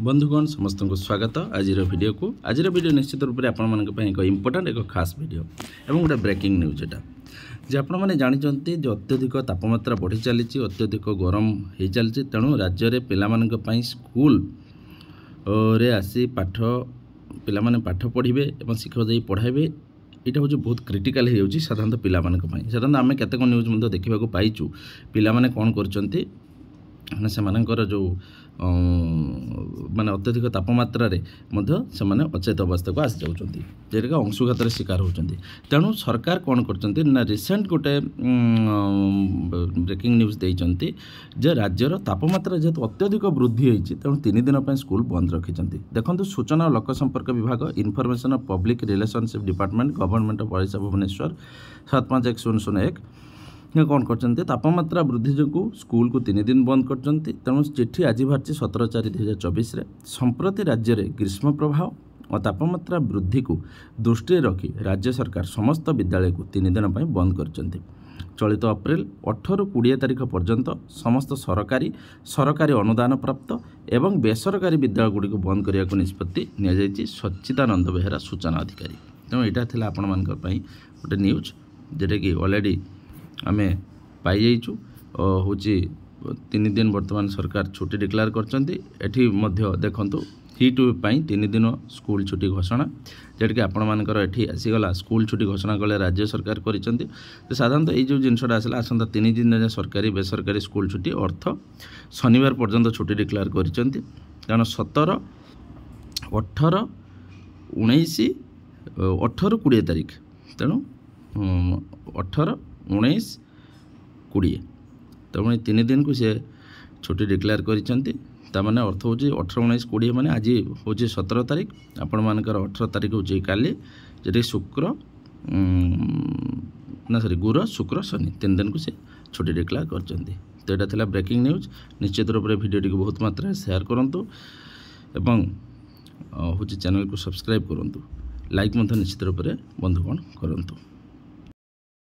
बंधुगण समस्त को स्वागत आज वीडियो निश्चित रूप से आपण एक इम्पोर्टाट एक खास वीडियो एवं गोटे ब्रेकिंग न्यूज एटा जे आपण मैंने जानते जो अत्यधिक तापमात्रा बढ़ी चली अत्यधिक गरम हो चली तेणु राज्य में पिला स्कूल रे आसी पाठ पिला पाठ पढ़े और शिक्षक जाई पढ़ाइबे यहाँ हूँ बहुत क्रिटिकाल हो साधारणतः पिला साधारणतः आम केतक न्यूज देखा पाइचु पिला कौन कर जो माने अत्यधिक तापमात्रा रे से अचेत अवस्था को आसी जाऊँच जेटा अंशुघात शिकार होती तेणु सरकार कौन कर रिसेंट गोटे ब्रेकिंग न्यूज देते जे राज्यर तापमात्रा जेहेतु अत्यधिक वृद्धि होती तेणु 3 दिन स्कूल बंद रखिंट देखो सूचना और लोक संपर्क विभाग information of public relationship department government of Odisha Bhubaneswar 751001 कौन कर तापमात्रा वृद्धि जो स्कूल को 3 दिन बंद कर तेणु चिठी आज बाहरी 17/4/2024 संप्रति राज्य में ग्रीष्म प्रभाव और तापमात्रा वृद्धि को दृष्टि रखी राज्य सरकार समस्त विद्यालय को 3 दिन बंद कर चलित अप्रैल 18-20 तारीख पर्यंत समस्त सरकारी अनुदान प्राप्त एवं बेसरकारी विद्यालयगुड़ी को बंद करने को निष्पत्ति नि सच्चिदानंद बेहेरा सूचना अधिकारी तेणु यहाँ था आपण मान गोटे न्यूज जोटा कि ऑलरेडी आमे पाई जाइचु हूँ 3 दिन वर्तमान सरकार छुट्टी डिक्लेयर करछंती देखंतु हीट वेव 3 दिन स्कूल छुट्टी घोषणा जेटा कि आपण मानकर एठी आसीगला स्कूल छुट्टी घोषणा कले राज्य सरकार करिसेंती तो साधारणतः ये जो जिनसटा आसला आसंता 3 दिन सरकारी बेसरकारी स्कूल छुट्टी अर्थ शनिवार पर्यंत छुट्टी डिक्लेयर करिसेंती कारण 17 18 19 18 20 तारीख तेणु 18 19 20 तेणु 3 दिन को सी छुट्टी डिक्लेयर करने अर्थ हूँ 18 19 20 मैंने आज हूँ 17 तारीख आपण मानकर 18 तारीख हूँ काली जे शुक्र ना सॉरी गुर शुक्र शनि 3 दिन को सी छुट्टी डिक्लेयर कर तो यहाँ था ब्रेकिंग न्यूज निश्चित रूप से वीडियो को बहुत मात्रा शेयर करूँ एवं हूँ चैनल को सब्सक्राइब करूँ लाइक निश्चित रूप से बंधुगण करूँ।